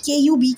KUB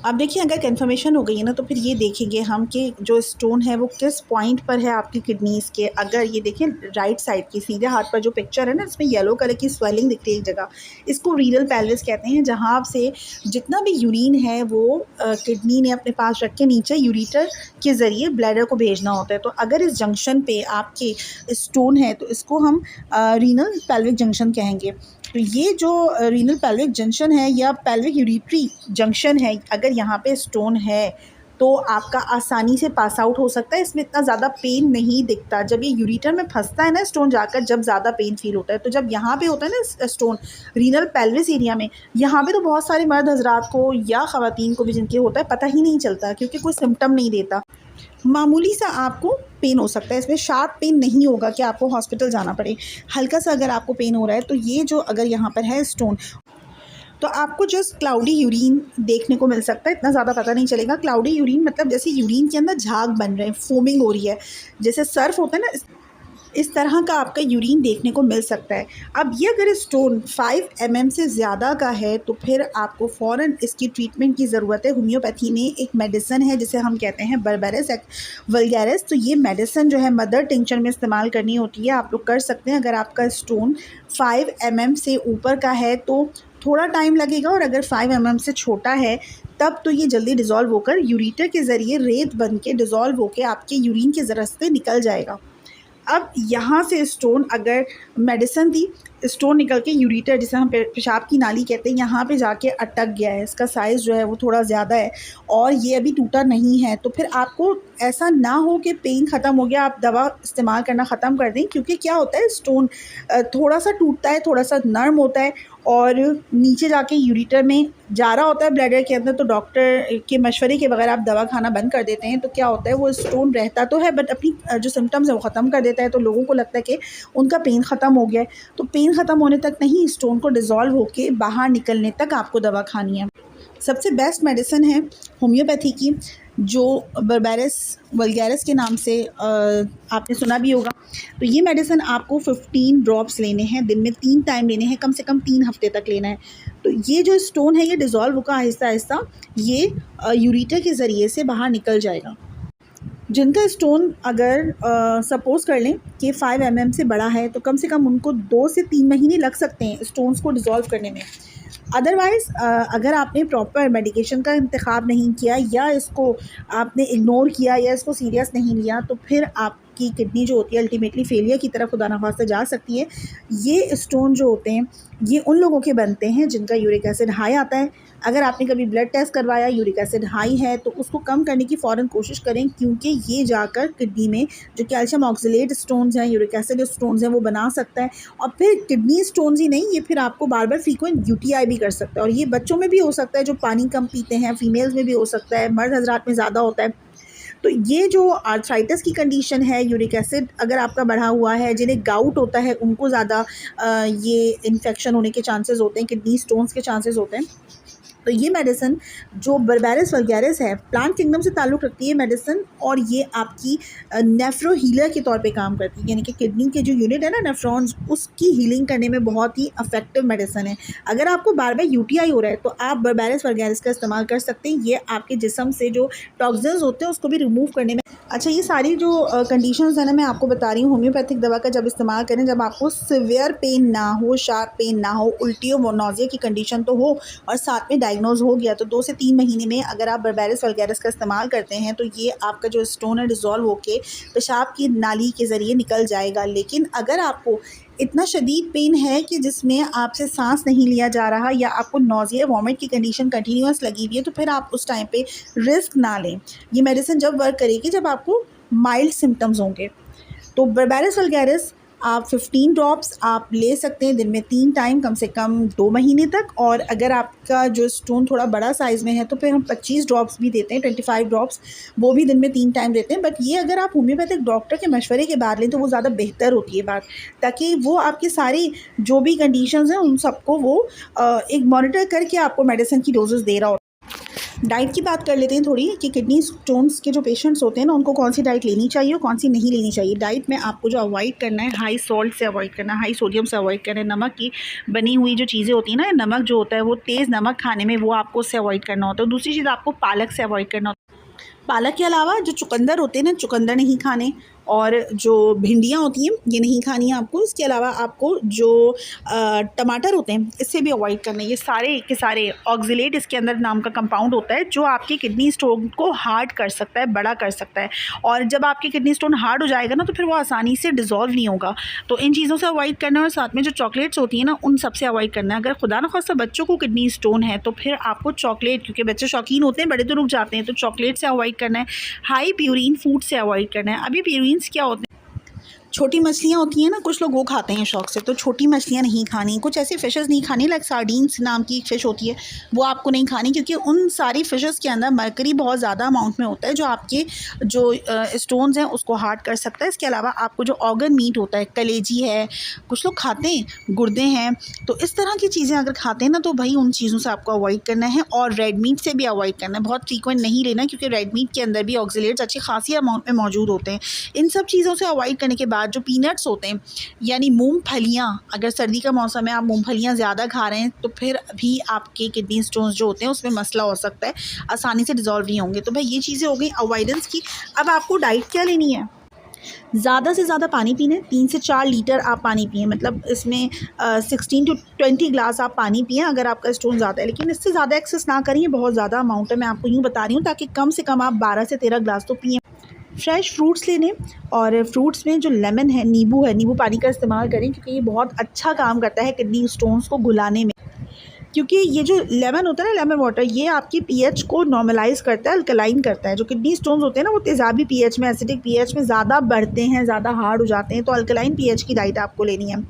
अब देखिए अगर कन्फर्मेशन हो गई है ना तो फिर ये देखेंगे हम कि जो स्टोन है वो किस पॉइंट पर है आपकी किडनीज़ के। अगर ये देखें राइट साइड की सीधे हाथ पर जो पिक्चर है ना, इसमें येलो कलर की स्वेलिंग दिख रही है एक जगह, इसको रीनल पेल्विस कहते हैं, जहाँ से जितना भी यूरिन है वो किडनी ने अपने पास रख के नीचे यूरिटर के ज़रिए ब्लैडर को भेजना होता है। तो अगर इस जंक्शन पे आपके स्टोन है तो इसको हम रीनल पेल्विक जंक्शन कहेंगे। तो ये जो रीनल पेल्विक जंक्शन है या पेल्विक यूरिटरी जंक्शन है, अगर यहाँ पे स्टोन है तो आपका आसानी से पास आउट हो सकता है। इसमें इतना ज़्यादा पेन नहीं दिखता। जब ये यूरिटर में फंसता है ना स्टोन जाकर, जब ज़्यादा पेन फील होता है। तो जब यहाँ पे होता है ना स्टोन रीनल पेल्विस एरिया में, यहाँ पे तो बहुत सारे मर्द हजरात को या ख़वातीन को भी जिनके होता है पता ही नहीं चलता, क्योंकि कोई सिम्टम नहीं देता। मामूली सा आपको पेन हो सकता है, इसमें शार्प पेन नहीं होगा कि आपको हॉस्पिटल जाना पड़े। हल्का सा अगर आपको पेन हो रहा है तो ये जो अगर यहाँ पर है स्टोन, तो आपको जस्ट क्लाउडी यूरिन देखने को मिल सकता है, इतना ज़्यादा पता नहीं चलेगा। क्लाउडी यूरिन मतलब जैसे यूरिन के अंदर झाग बन रहे हैं, फोमिंग हो रही है, जैसे सर्फ होता है ना, इस तरह का आपका यूरिन देखने को मिल सकता है। अब ये अगर स्टोन 5 mm से ज़्यादा का है तो फिर आपको फ़ौरन इसकी ट्रीटमेंट की ज़रूरत है। होम्योपैथी में एक मेडिसिन है जिसे हम कहते हैं बर्बेरिस वल्गैरिस। तो ये मेडिसिन जो है मदर टिंचर में इस्तेमाल करनी होती है, आप लोग कर सकते हैं। अगर आपका स्टोन 5 mm से ऊपर का है तो थोड़ा टाइम लगेगा, और अगर 5 mm से छोटा है तब तो ये जल्दी डिज़ोल्व होकर यूरिटर के ज़रिए रेत बन के डिज़ोल्व होकर आपके यूरिन के रास्ते निकल जाएगा। अब यहाँ से स्टोन अगर मेडिसिन दी, स्टोन निकल के यूरिटर जिसे हम पेशाब की नाली कहते हैं यहाँ पे जाके अटक गया है, इसका साइज़ जो है वो थोड़ा ज़्यादा है और ये अभी टूटा नहीं है, तो फिर आपको ऐसा ना हो कि पेन ख़त्म हो गया आप दवा इस्तेमाल करना ख़त्म कर दें। क्योंकि क्या होता है, स्टोन थोड़ा सा टूटता है, थोड़ा सा नरम होता है और नीचे जाके यूरिटर में जा रहा होता है ब्लैडर के अंदर। तो डॉक्टर के मशवरे के बगैर आप दवा खाना बंद कर देते हैं तो क्या होता है, वो स्टोन रहता तो है बट अपनी जो सिम्टम्स है वो ख़त्म कर देता है। तो लोगों को लगता है कि उनका पेन ख़त्म हो गया है, तो पेन ख़त्म होने तक नहीं, स्टोन को डिज़ोल्व होके बाहर निकलने तक आपको दवा खानी है। सबसे बेस्ट मेडिसिन है होम्योपैथी की, जो बर्बेरिस वल्गैरिस के नाम से आपने सुना भी होगा। तो ये मेडिसिन आपको 15 ड्रॉप्स लेने हैं, दिन में 3 टाइम लेने हैं, कम से कम 3 हफ्ते तक लेना है। तो ये जो स्टोन है ये डिज़ोल्व होगा आहिस्ता आहिस्ता, ये यूरिटर के ज़रिए से बाहर निकल जाएगा। जिनका स्टोन अगर सपोज़ कर लें कि 5 mm से बड़ा है तो कम से कम उनको 2 से 3 महीने लग सकते हैं स्टोन्स को डिज़ोल्व करने में। अदरवाइज़ अगर आपने प्रॉपर मेडिकेशन का इंतखाब नहीं किया या इसको आपने इग्नोर किया या इसको सीरियस नहीं लिया तो फिर आपकी किडनी जो होती है अल्टीमेटली फेलियर की तरफ खुदा ना खास्ता जा सकती है। ये स्टोन जो होते हैं ये उन लोगों के बनते हैं जिनका यूरिक एसिड हाई आता है। अगर आपने कभी ब्लड टेस्ट करवाया, यूरिक एसिड हाई है, तो उसको कम करने की फ़ौरन कोशिश करें, क्योंकि ये जाकर किडनी में जो कैल्शियम ऑक्सलेट स्टोन्स हैं, यूरिक एसिड स्टोन्स हैं, वो बना सकता है। और फिर किडनी स्टोन्स ही नहीं, ये फिर आपको बार बार फ्रीक्वेंट यूटीआई भी कर सकता है। और ये बच्चों में भी हो सकता है जो पानी कम पीते हैं, फीमेल्स में भी हो सकता है, मर्द हजरात में ज़्यादा होता है। तो ये जो आर्थराइटिस की कंडीशन है, यूरिक एसिड अगर आपका बढ़ा हुआ है, जिन्हें गाउट होता है उनको ज़्यादा ये इन्फेक्शन होने के चांसेस होते हैं, किडनी स्टोन्स के चांसेस होते हैं। तो ये मेडिसिन जो बर्बेरिस वल्गैरिस है, प्लांट किंगडम से ताल्लुक़ रखती है मेडिसिन, और ये आपकी नेफ्रो हीलर के तौर पे काम करती है। यानी कि किडनी के जो यूनिट है ना नेफ्रॉन्स, उसकी हीलिंग करने में बहुत ही इफेक्टिव मेडिसिन है। अगर आपको बार बार यूटीआई हो रहा है तो आप बर्बेरिस वल्गैरिस का इस्तेमाल कर सकते हैं। ये आपके जिस्म से जो टॉक्सिन्स होते हैं उसको भी रिमूव करने में। अच्छा, ये सारी जो कंडीशंस है ना मैं आपको बता रही हूँ, होम्योपैथिक दवा का जब इस्तेमाल करें जब आपको सिवियर पेन ना हो, शार्प पेन ना हो, उल्टी और नौजिया की कंडीशन तो हो और साथ में डायग्नोज हो गया, तो 2 से 3 महीने में अगर आप बर्बेरिस वल्गैरिस का इस्तेमाल करते हैं तो ये आपका जो स्टोन है डिज़ोल्व होके पेशाब की नाली के ज़रिए निकल जाएगा। लेकिन अगर आपको इतना शदीद पेन है कि जिसमें आपसे सांस नहीं लिया जा रहा या आपको नौजिया वॉमिट की कंडीशन कंटिन्यूस लगी हुई है, तो फिर आप उस टाइम पे रिस्क ना लें। ये मेडिसिन जब वर्क करेगी जब आपको माइल्ड सिम्टम्स होंगे। तो बर्बेरिस वल्गैरिस आप 15 ड्रॉप्स आप ले सकते हैं दिन में 3 टाइम, कम से कम 2 महीने तक। और अगर आपका जो स्टोन थोड़ा बड़ा साइज़ में है तो फिर हम 25 ड्रॉप्स भी देते हैं, 25 ड्रॉप्स, वो भी दिन में 3 टाइम देते हैं। बट ये अगर आप होम्योपैथिक डॉक्टर के मशवरे के बाद लें तो वो ज़्यादा बेहतर होती है बात, ताकि वो आपकी सारी जो भी कंडीशंस हैं उन सबको वो एक मॉनिटर करके आपको मेडिसिन की डोजेस दे रहा हो। डाइट की बात कर लेते हैं थोड़ी कि किडनी स्टोन्स के जो पेशेंट्स होते हैं ना, उनको कौन सी डाइट लेनी चाहिए और कौन सी नहीं लेनी चाहिए। डाइट में आपको जो अवॉइड करना है, हाई सॉल्ट से अवॉइड करना है, हाई सोडियम से अवॉइड करना है। नमक की बनी हुई जो चीज़ें होती हैं ना, नमक जो होता है वो तेज़ नमक खाने में, वो आपको उससे अवॉइड करना होता है। दूसरी चीज़ आपको पालक से अवॉइड करना होता है। पालक के अलावा जो चुकंदर होते हैं ना, चुकंदर नहीं खाने, और जो भिंडियाँ होती हैं ये नहीं खानी है आपको। इसके अलावा आपको जो टमाटर होते हैं इससे भी अवॉइड करना है। ये सारे के सारे ऑक्जेलेट इसके अंदर नाम का कंपाउंड होता है, जो आपके किडनी स्टोन को हार्ड कर सकता है, बड़ा कर सकता है। और जब आपके किडनी स्टोन हार्ड हो जाएगा ना, तो फिर वो आसानी से डिज़ोल्व नहीं होगा। तो इन चीज़ों से अवॉइड करना है। और साथ में जो चॉकलेट्स होती हैं ना, उन सब से अवॉइड करना है। अगर खुदा न खास्ता बच्चों को किडनी स्टोन है तो फिर आपको चॉकलेट, क्योंकि बच्चे शौकीन होते हैं, बड़े तो रुक जाते हैं, तो चॉकलेट से अवॉइड करना है। हाई प्यूरिन फूड से अवॉइड करना है। अभी प्यूरिन्स क्या होते हैं, छोटी मछलियाँ होती हैं ना, कुछ लोग वो खाते हैं शौक से, तो छोटी मछलियाँ नहीं खानी। कुछ ऐसी फ़िशेस नहीं खानी, लाइक सार्डीन्स नाम की एक फ़िश होती है, वो आपको नहीं खानी, क्योंकि उन सारी फ़िशेस के अंदर मरकरी बहुत ज़्यादा अमाउंट में होता है, जो आपके जो स्टोन्स हैं उसको हार्ड कर सकता है। इसके अलावा आपको जो ऑर्गन मीट होता है, कलेजी है, कुछ लोग खाते हैं, गुर्दे हैं, तो इस तरह की चीज़ें अगर खाते हैं ना, तो भाई उन चीज़ों से आपको अवॉइड करना है। और रेड मीट से भी अवॉइड करना है, बहुत फ्रीक्वेंट नहीं लेना, क्योंकि रेड मीट के अंदर भी ऑक्जेलेट्स अच्छी खासी अमाउंट में मौजूद होते हैं। इन सब चीज़ों से अवॉइड करने के बाद जो पीनट्स होते हैं, यानी मूंगफलियाँ, अगर सर्दी का मौसम है, आप मूंगफलियाँ ज़्यादा खा रहे हैं, तो फिर भी आपके किडनी स्टोन्स जो होते हैं उसमें मसला हो सकता है, आसानी से डिज़ोल्व नहीं होंगे। तो भाई ये चीज़ें हो गई अवॉइडेंस की। अब आपको डाइट क्या लेनी है, ज़्यादा से ज़्यादा पानी पीना है। 3 से 4 लीटर आप पानी पिएँ, मतलब इसमें 16 to 20 ग्लास आप पानी पिएँ अगर आपका स्टोन ज़्यादा है। लेकिन इससे ज़्यादा एक्सेस ना करें, ये बहुत ज़्यादा अमाउंट है, मैं आपको यूँ बता रही हूँ, ताकि कम से कम आप 12 से 13 ग्लास तो पिएँ। फ्रेश फ्रूट्स लेने, और फ्रूट्स में जो लेमन है, नींबू पानी का इस्तेमाल करें, क्योंकि ये बहुत अच्छा काम करता है किडनी स्टोन्स को घुलाने में। क्योंकि ये जो लेमन होता है ना, लेमन वाटर, ये आपकी पीएच को नॉर्मलाइज़ करता है, अल्कलाइन करता है। जो किडनी स्टोन्स होते हैं ना, वो तेज़ाबी पीएच में, एसिडिक पीएच में ज़्यादा बढ़ते हैं, ज़्यादा हार्ड हो जाते हैं, तो अल्कलाइन पीएच की डाइट आपको लेनी है।